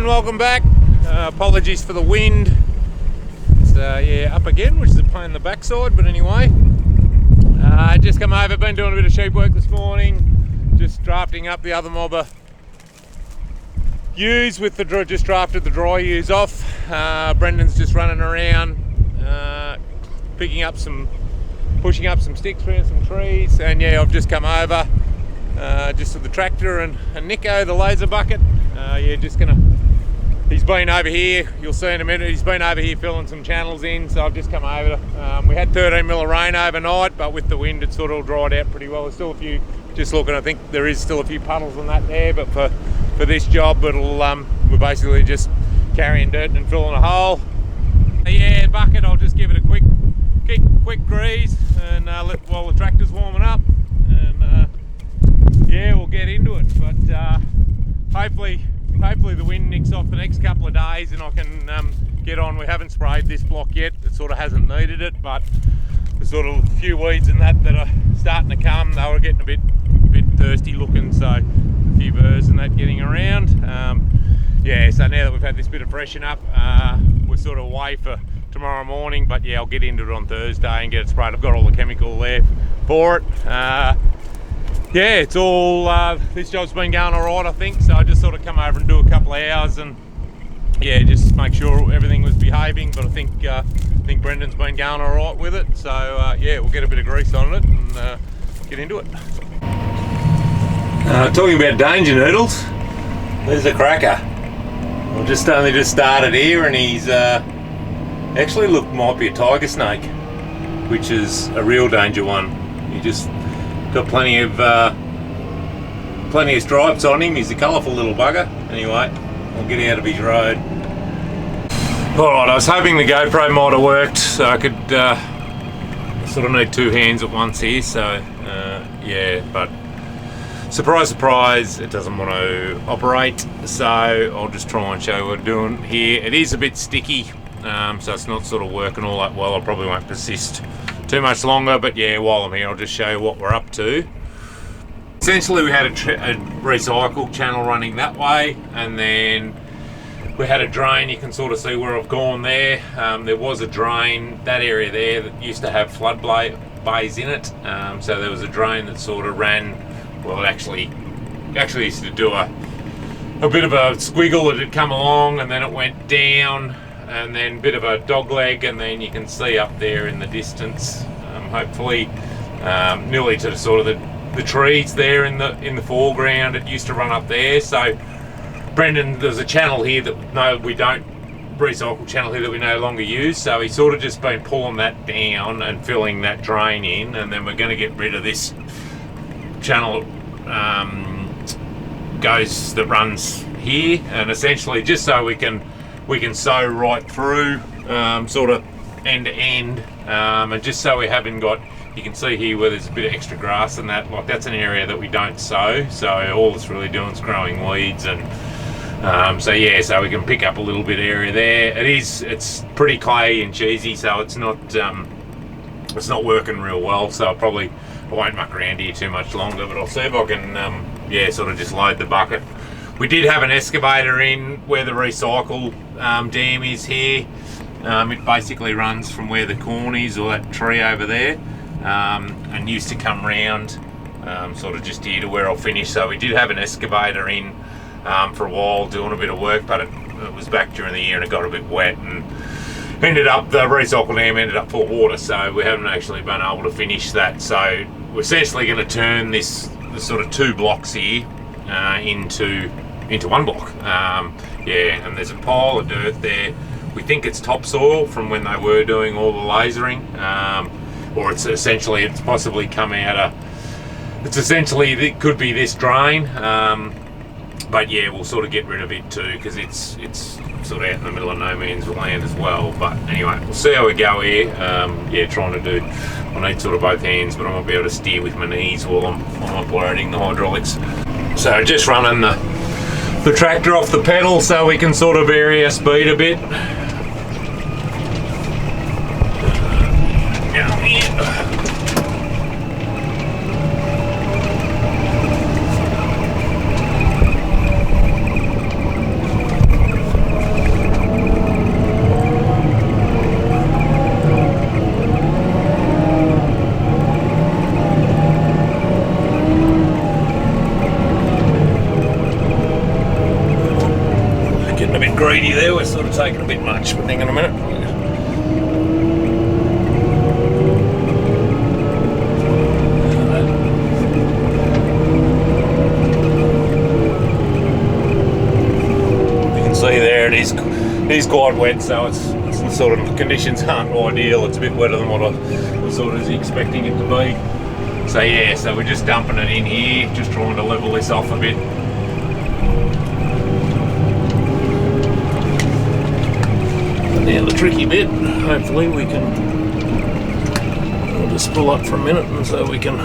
everyone, welcome back. Apologies for the wind. It's up again, which is a pain in the backside, but anyway. Just come over, been doing a bit of sheep work this morning, just drafting up the other mob of ewes with the just drafted the dry ewes off. Brendan's just running around, pushing up some sticks around some trees, and yeah, I've just come over just with the tractor and Nico, the laser bucket. He's been over here, you'll see in a minute, he's been over here filling some channels in, so I've just come over. We had 13 mil of rain overnight, but with the wind it sort of all dried out pretty well. There's still a few, just looking, I think there is still a few puddles on that there, but for this job it'll, we're basically just carrying dirt and filling a hole. Yeah, bucket, I'll just give it a quick grease and while the tractor's warming up, and yeah, we'll get into it. But hopefully the wind nicks off the next couple of days and I can get on. We haven't sprayed this block yet, it sort of hasn't needed it, but there's sort of a few weeds in that are starting to come. They were getting a bit thirsty looking, so a few birds and that getting around. Yeah, so now that we've had this bit of freshen up, we're sort of away for tomorrow morning, but yeah, I'll get into it on Thursday and get it sprayed. I've got all the chemical there for it. Yeah, it's all, this job's been going all right, I think, so I just sort of come over and do a couple of hours and yeah, just make sure everything was behaving, but I think Brendan's been going all right with it, so yeah, we'll get a bit of grease on it and get into it. Talking about danger needles, there's a cracker. I've only just started here, and he's actually might be a tiger snake, which is a real danger one. He just got plenty of stripes on him. He's a colourful little bugger. Anyway, I'll get out of his road. Alright, I was hoping the GoPro might have worked, so I could sort of need two hands at once here, so yeah, but surprise, surprise, it doesn't want to operate, so I'll just try and show you what we're doing here. It is a bit sticky, so it's not sort of working all that well. I probably won't persist too much longer, but yeah, while I'm here I'll just show you what we're up to. Essentially we had a recycle channel running that way, and then we had a drain. You can sort of see where I've gone there. There was a drain, that area there, that used to have flood bays in it, so there was a drain that sort of ran, well, it actually used to do a bit of a squiggle that had come along, and then it went down, and then a bit of a dog leg, and then you can see up there in the distance, hopefully, nearly to sort of the trees there in the foreground. It used to run up there. So Brendan, there's a channel here that we don't recycle channel here that we no longer use, so he's sort of just been pulling that down and filling that drain in, and then we're going to get rid of this channel that runs here, and essentially just so we can sow right through, sort of end to end, and just so we haven't got, you can see here where there's a bit of extra grass and that, like that's an area that we don't sow, so all it's really doing is growing weeds, and so yeah, so we can pick up a little bit of area there. It's pretty clay and cheesy, so it's not working real well, so I won't muck around here too much longer, but I'll see if I can yeah, sort of just load the bucket. We did have an excavator in where the recycle dam is here. It basically runs from where the corn is, or that tree over there, and used to come round sort of just here to where I'll finish. So we did have an excavator in for a while doing a bit of work, but it was back during the year and it got a bit wet, and the recycle dam ended up full of water, so we haven't actually been able to finish that. So we're essentially going to turn the sort of two blocks here into one block. Yeah, and there's a pile of dirt there. We think it's topsoil from when they were doing all the lasering, or it's possibly come out of, it could be this drain, but yeah, we'll sort of get rid of it too, because it's sort of out in the middle of no man's land as well. But anyway, we'll see how we go here. Yeah, I need sort of both hands, but I might be able to steer with my knees while I'm operating the hydraulics. So just running the tractor off the pedal so we can sort of vary our speed a bit. have taken a bit much, but hang on a minute. You can see there it is quite wet, so it's the sort of conditions aren't ideal. It's a bit wetter than what I was sort of expecting it to be. So yeah, so we're just dumping it in here, just trying to level this off a bit. And now the tricky bit, hopefully we can, we'll just pull up for a minute and so we can,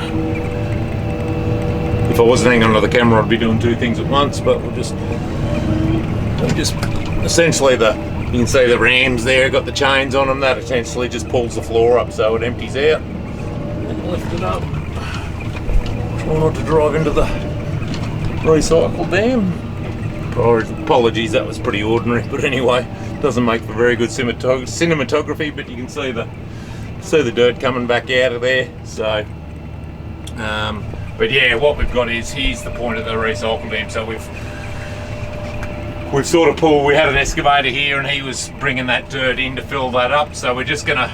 if I wasn't hanging onto the camera I'd be doing two things at once, but we'll just essentially you can see the rams there, got the chains on them, that essentially just pulls the floor up so it empties out. And lift it up. Try not to drive into the recycle dam. Apologies, that was pretty ordinary, but anyway, doesn't make for very good cinematography, but you can see the dirt coming back out of there. So but yeah, what we've got is, here's the point of the recycle dam. So we've sort of pulled, we had an excavator here and he was bringing that dirt in to fill that up, so we're gonna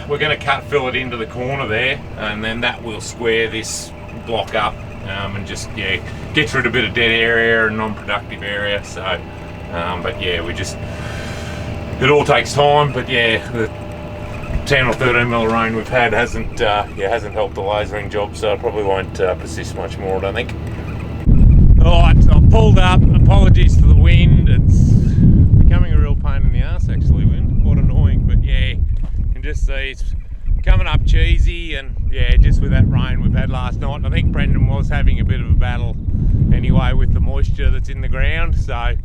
fill it into the corner there, and then that will square this block up and just get rid of a bit of dead area and non-productive area. So but yeah, it all takes time, but yeah, the 10 or 13 mil of rain we've had hasn't helped the lasering job, so I probably won't persist much more, I don't think. Alright, so I've pulled up. Apologies for the wind. It's becoming a real pain in the ass actually, wind. Quite annoying, but yeah, you can just see it's coming up cheesy, and yeah, just with that rain we've had last night. And I think Brendan was having a bit of a battle anyway with the moisture that's in the ground, so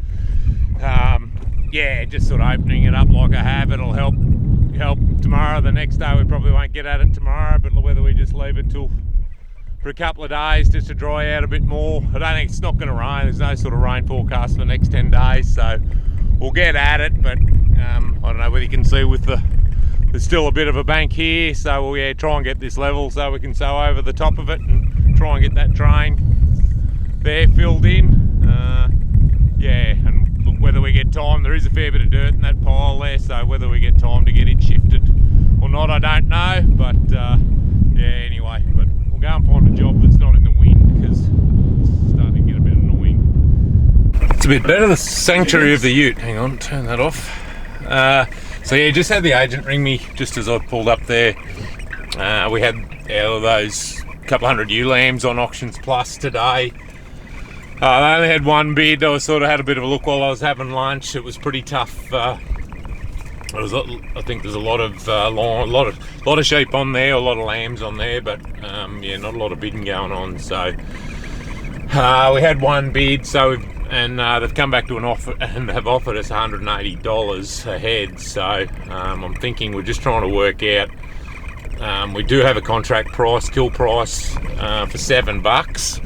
yeah, just sort of opening it up like I have, it'll help tomorrow. The next day we probably won't get at it tomorrow, but whether we just leave it till for a couple of days just to dry out a bit more. I don't think it's not going to rain. There's no sort of rain forecast for the next 10 days, so we'll get at it. But I don't know whether you can see there's still a bit of a bank here, so we'll try and get this level so we can sow over the top of it and try and get that drain there filled in. Yeah, and look, whether we get time, there is a fair bit of dirt in that pile there, so whether we get time to get it shifted or not, I don't know. But yeah, anyway, but we'll go and find a job that's not in the wind, because it's starting to get a bit annoying. It's a bit better, the sanctuary of the ute. Hang on, turn that off. So yeah, just had the agent ring me just as I pulled up there. We had those couple hundred ewe lambs on Auctions Plus today. I only had one bid. I sort of had a bit of a look while I was having lunch. It was pretty tough. I think there's a lot of sheep on there, a lot of lambs on there, but yeah, not a lot of bidding going on. So we had one bid, so they've come back to an offer and have offered us $180 a head. So I'm thinking we're just trying to work out. We do have a contract price, kill price, for $7,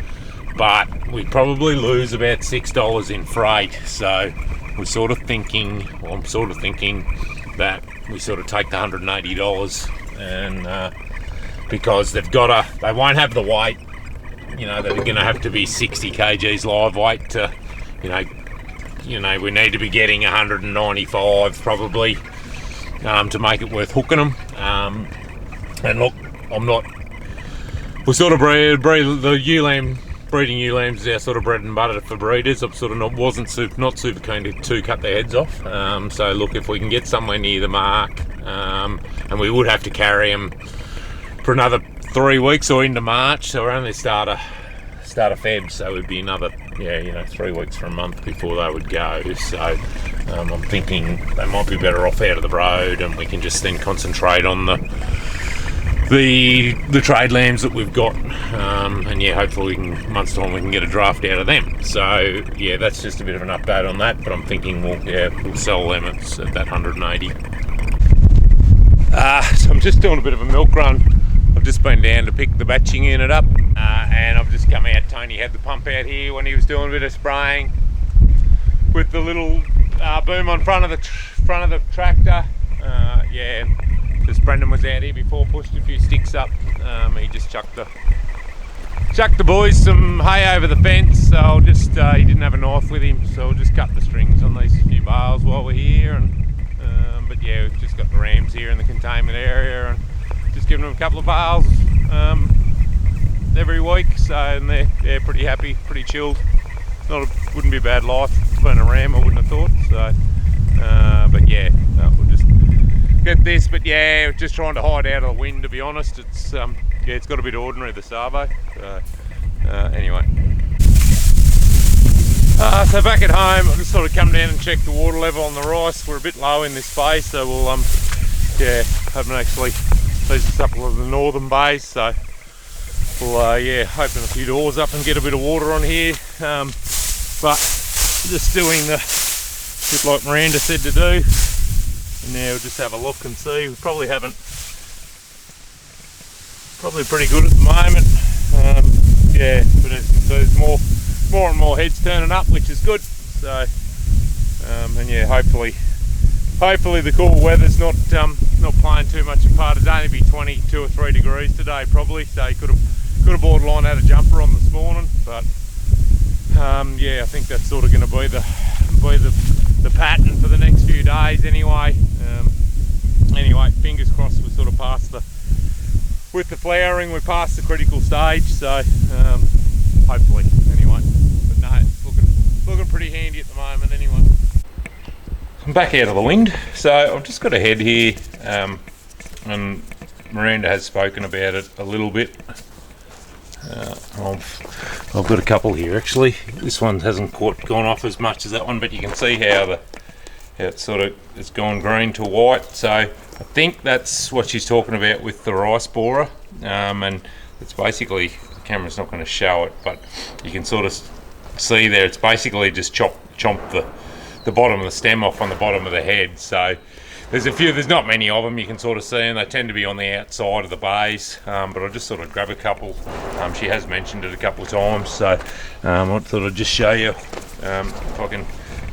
but we probably lose about $6 in freight. So I'm sort of thinking that we sort of take the $180, and because they won't have the weight, they're going to have to be 60 kgs live weight to, we need to be getting 195 probably to make it worth hooking them. And look, we sort of breeding ewe lambs is our sort of bread and butter for breeders. I'm sort of not super keen to cut their heads off. So look, if we can get somewhere near the mark, and we would have to carry them for another 3 weeks or into March, so we're only start of Feb, so it would be another 3 weeks for a month before they would go. So I'm thinking they might be better off out of the road, and we can just then concentrate on the trade lambs that we've got, and yeah, hopefully a month's time we can get a draft out of them. So yeah, that's just a bit of an update on that, but I'm thinking we'll sell them at that 180. So I'm just doing a bit of a milk run. I've just been down to pick the batching unit up, and I've just come out. Tony had the pump out here when he was doing a bit of spraying with the little boom on front of the tractor. Yeah, because Brendan was out here before, pushed a few sticks up. He just chucked the boys some hay over the fence. So he didn't have a knife with him, so I'll just cut the strings on these few bales while we're here, and but yeah, we've just got the rams here in the containment area and just giving them a couple of bales every week. So and they're pretty happy, pretty chilled. Wouldn't be a bad life being a ram, I wouldn't have thought. So, but yeah, we'll just get this. But yeah, just trying to hide out of the wind. To be honest, it's yeah, it's got a bit ordinary, the Savo. So anyway. So back at home, I'll just sort of come down and check the water level on the rice. We're a bit low in this space, so we'll yeah, haven't actually these are a couple of the northern bays, so we'll yeah, open a few doors up and get a bit of water on here. But just doing the bit like Miranda said to do, and now we'll just have a look and see. We probably pretty good at the moment. Yeah, but as you can see, there's more and more heads turning up, which is good. So and yeah, hopefully the cool weather's not playing too much a part. It'd only be 22 or 3 degrees today probably, so you could have borderline had a jumper on this morning. But yeah, I think that's sort of going to be the pattern for the next few days anyway. Anyway, fingers crossed we're sort of past with the flowering, we're past the critical stage, so hopefully anyway. But no, it's looking pretty handy at the moment anyway. I'm back out of the wind, so I've just got a head here, and Miranda has spoken about it a little bit. I've got a couple here actually. This one hasn't gone off as much as that one, but you can see how it's gone green to white. So I think that's what she's talking about with the rice borer, and it's basically, the camera's not going to show it, but you can sort of see there, it's basically just chomped the bottom of the stem off on the bottom of the head. So there's not many of them, you can sort of see, and they tend to be on the outside of the bays, but I'll just sort of grab a couple. She has mentioned it a couple of times, so I thought I'd just show you if I can.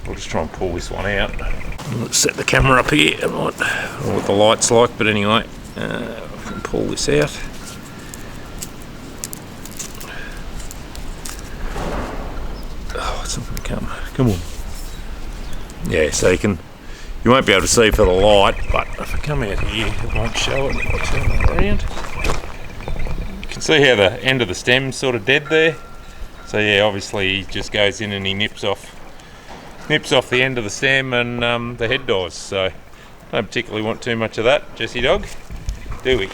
I'll just try and pull this one out. Let's set the camera up here. I don't know what the light's like, but anyway, I can pull this out. Oh, it's not going to come on. Yeah, so you won't be able to see for the light, but if I come out here, it won't show it. I'll turn that around. You can see how the end of the stem's sort of dead there. So yeah, obviously he just goes in and he nips off the end of the stem, and the head dies. So don't particularly want too much of that, Jessie dog. Do we?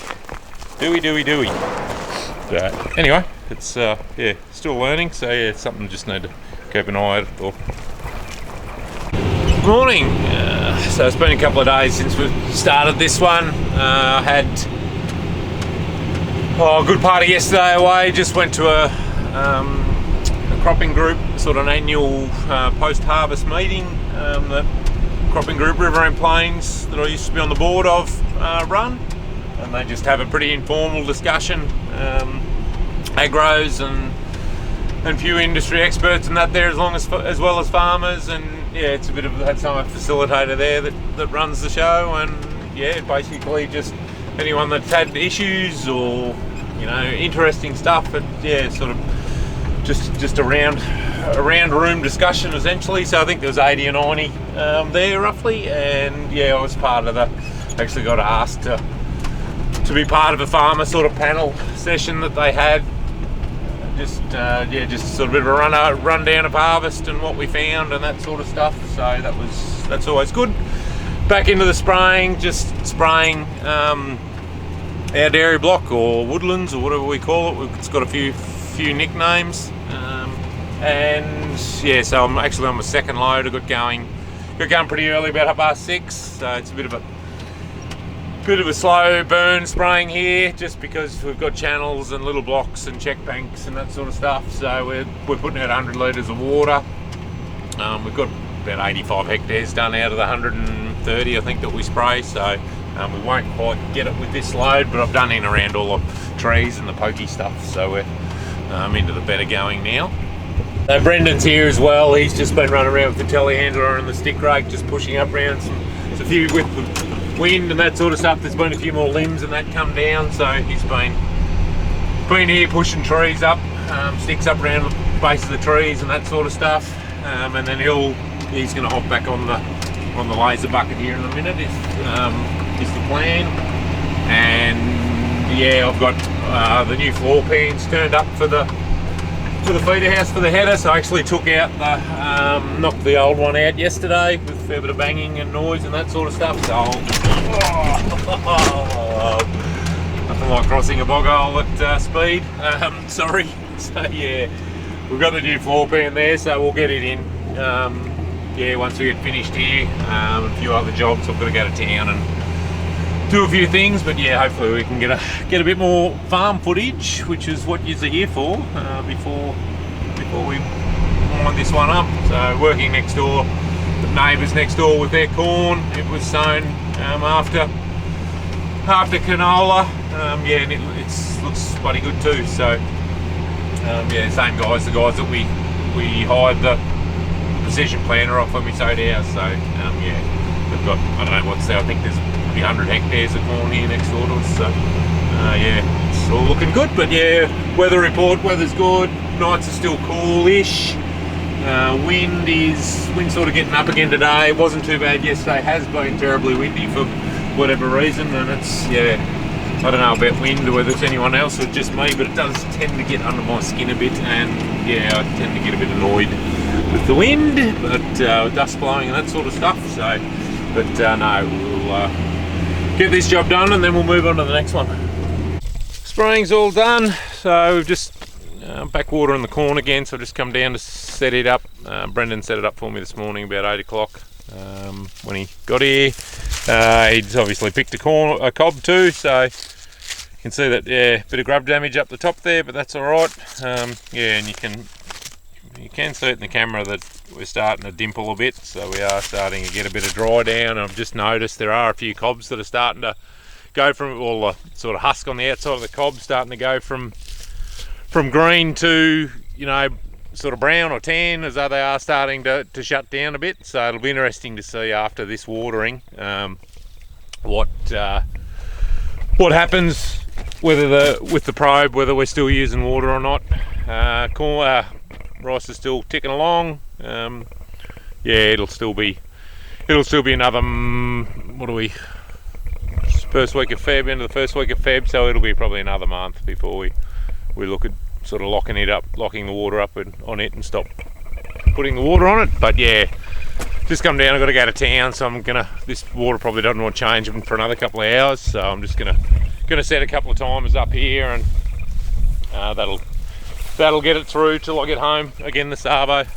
But anyway, it's yeah, still learning. So yeah, it's something just need to keep an eye out for. Morning. So it's been a couple of days since we've started this one. I had a good part of yesterday away. Just went to a cropping group, sort of an annual post-harvest meeting. The cropping group River and Plains that I used to be on the board of run, and they just have a pretty informal discussion. Agros and few industry experts and that there, as well as farmers, and yeah, it's a bit of had some facilitator there that runs the show, and yeah, basically just anyone that's had issues or interesting stuff. But yeah, sort of just a round room discussion essentially. So I think there was 80 or 90 there roughly, and yeah, I was part of actually got asked to be part of a farmer sort of panel session that they had. Just sort of a bit of a rundown of harvest and what we found and that sort of stuff. So that's always good. Back into the spraying, just spraying our dairy block or woodlands or whatever we call it. It's got a few nicknames, and yeah, so I'm actually on my second load. I got going pretty early, about 6:30. So it's a bit of a slow burn spraying here, just because we've got channels and little blocks and check banks and that sort of stuff. So we're putting out 100 litres of water. We've got about 85 hectares done out of the 130 I think that we spray. So we won't quite get it with this load, but I've done in around all the trees and the pokey stuff. So we're into the better going now. So Brendan's here as well. He's just been running around with the telehandler and the stick rake, just pushing up around a few with the wind and that sort of stuff. There's been a few more limbs and that come down, so he's been here pushing trees up, sticks up around the base of the trees and that sort of stuff, and then he's going to hop back on on the laser bucket here in a minute is the plan. And yeah, I've got the new floor pans turned up for the feeder house for the header. So I actually took out the knocked the old one out yesterday with a fair bit of banging and noise and that sort of stuff. So nothing like crossing a bog hole at speed. Sorry. So yeah, we've got the new floor pan there, so we'll get it in. Yeah, once we get finished here, a few other jobs. I've got to go to town and do a few things, but yeah, hopefully we can get a bit more farm footage, which is what you're here for, before we wind this one up. So working next door, the neighbours next door with their corn. It was sown after canola. Yeah, and it looks bloody good too. So yeah, same guys, the guys that we hired the precision planter off when we sowed ours. So yeah, we've got, I don't know what's there, I think there's 100 hectares of corn here next door to us. So yeah, it's all looking good. But yeah, weather report, weather's good. Nights are still coolish. Wind sort of getting up again today. It wasn't too bad yesterday. Has been terribly windy for whatever reason, and it's, yeah, I don't know about wind or whether it's anyone else or just me, but it does tend to get under my skin a bit, and yeah, I tend to get a bit annoyed with the wind, but dust blowing and that sort of stuff. So, but no, we'll get this job done and then we'll move on to the next one. Spraying's all done, so we've just backwater in the corn again, so I've just come down to set it up. Brendan set it up for me this morning about 8 o'clock when he got here. He's obviously picked a cob too, so you can see that, yeah, bit of grub damage up the top there, but that's all right. Yeah, and you can see it in the camera that we're starting to dimple a bit, so we are starting to get a bit of dry down. I've just noticed there are a few cobs that are starting to go from, well, the sort of husk on the outside of the cob starting to go from green to, you know, sort of brown or tan, as though they are starting to shut down a bit. So it'll be interesting to see after this watering what happens, with the probe, whether we're still using water or not. Rice is still ticking along. Yeah, it'll still be another what are we, first week of Feb, into the first week of Feb, so it'll be probably another month before we look at sort of locking the water up on it and stop putting the water on it. But yeah, just come down, I've got to go to town, so this water probably doesn't want to change for another couple of hours, so I'm just gonna set a couple of timers up here, and that'll get it through till I get home again this arvo.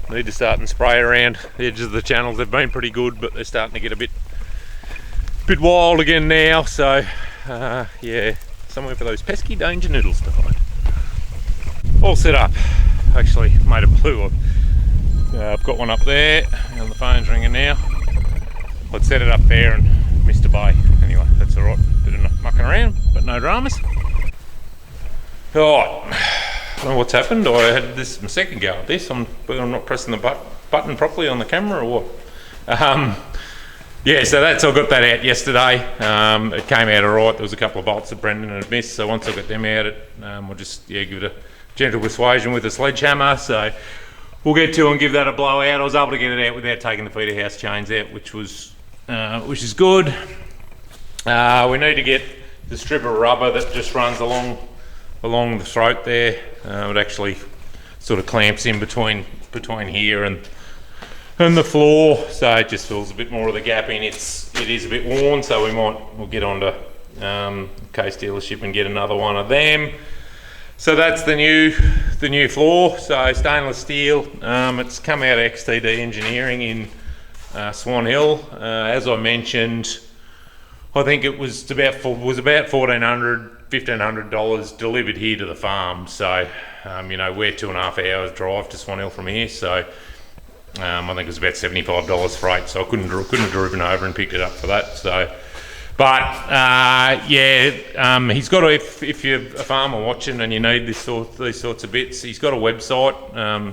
Need to start and spray around the edges of the channels. They've been pretty good, but they're starting to get a bit wild again now, so yeah, somewhere for those pesky danger noodles to hide. All set up. Actually made a blue. I've got one up there and the phone's ringing now. I'd set it up there and missed a bay. Anyway, that's alright. Bit of mucking around, but no dramas. Alright, I don't know what's happened. I had this my second go at this. I'm not pressing the button properly on the camera or what? Yeah, so I got that out yesterday. It came out alright. There was a couple of bolts that Brendan had missed, so once I got them out, I'll just give it a gentle persuasion with a sledgehammer. So we'll get to and give that a blowout. I was able to get it out without taking the feeder house chains out, which is good. We need to get the strip of rubber that just runs along the throat there. It actually sort of clamps in between here and the floor, so it just fills a bit more of the gap in. It is a bit worn, so we'll get onto Case dealership and get another one of them. So that's the new floor. So stainless steel. It's come out of XTD Engineering in Swan Hill. As I mentioned, I think it was about $1,400-$1,500 delivered here to the farm. So you know, we're 2.5 hours drive to Swan Hill from here. So I think it was about $75 freight. So I couldn't have driven over and picked it up for that. So. But yeah, he's got to, if you're a farmer watching and you need these sorts of bits, he's got a website.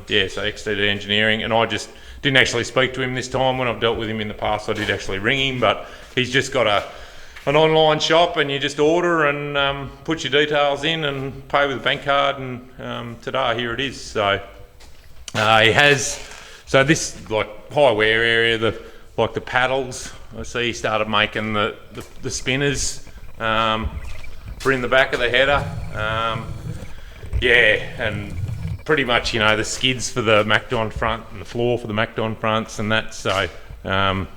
Yeah, so XTD Engineering, and I just didn't actually speak to him this time. When I've dealt with him in the past, I did actually ring him, but he's just got an online shop, and you just order and put your details in and pay with a bank card, and today here it is. So he has So this like high wear area, like the paddles, I see he started making the spinners for in the back of the header. Yeah, and pretty much, you know, the skids for the MacDon front and the floor for the MacDon fronts and that. So I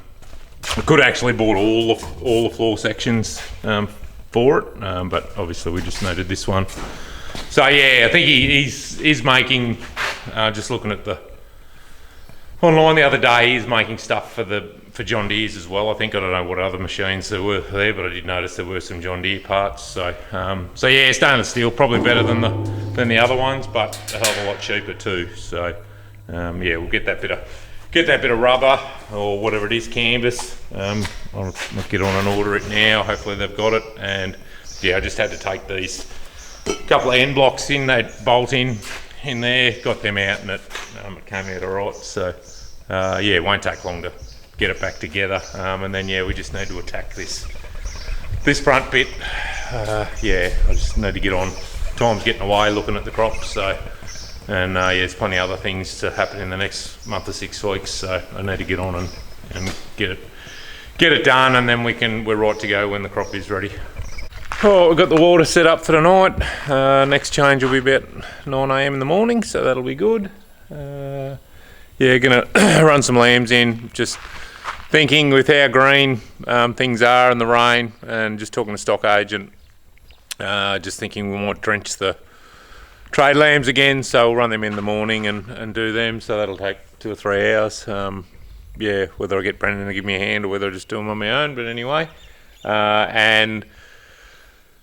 could actually bought all the floor sections for it, but obviously we just needed this one. So yeah, I think he's making, just looking at the online the other day, he's making stuff for John Deere's as well. I think, I don't know what other machines there were there, but I did notice there were some John Deere parts. So so yeah, stainless steel, probably better than the other ones, but a hell of a lot cheaper too. So yeah, we'll get that bit of rubber or whatever it is, canvas. I'll get on and order it now. Hopefully they've got it. And yeah, I just had to take these couple of end blocks in, they bolt in there, got them out, and it came out alright. So yeah, it won't take long to get it back together, and then yeah, we just need to attack this front bit. Yeah, I just need to get on. Time's getting away looking at the crops, so, and yeah, there's plenty of other things to happen in the next month or 6 weeks, so I need to get on and get it done, and then we're right to go when the crop is ready. Oh, we've got the water set up for tonight. Next change will be about 9 AM in the morning, so that'll be good. Yeah, gonna run some lambs in, just thinking with how green things are in the rain, and just talking to stock agent, just thinking we might drench the trade lambs again, so we'll run them in the morning and do them, so that'll take 2 or 3 hours. Yeah, whether I get Brendan to give me a hand or whether I just do them on my own, but anyway. And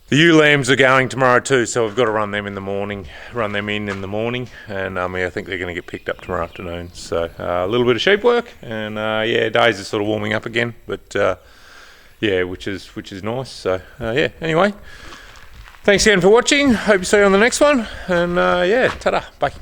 the ewe lambs are going tomorrow too, so we've got to run them in the morning, and I think they're going to get picked up tomorrow afternoon. So a little bit of sheep work, and yeah, days are sort of warming up again, but yeah, which is nice. So yeah, anyway, thanks again for watching. Hope you see you on the next one, and yeah, ta-da, bye.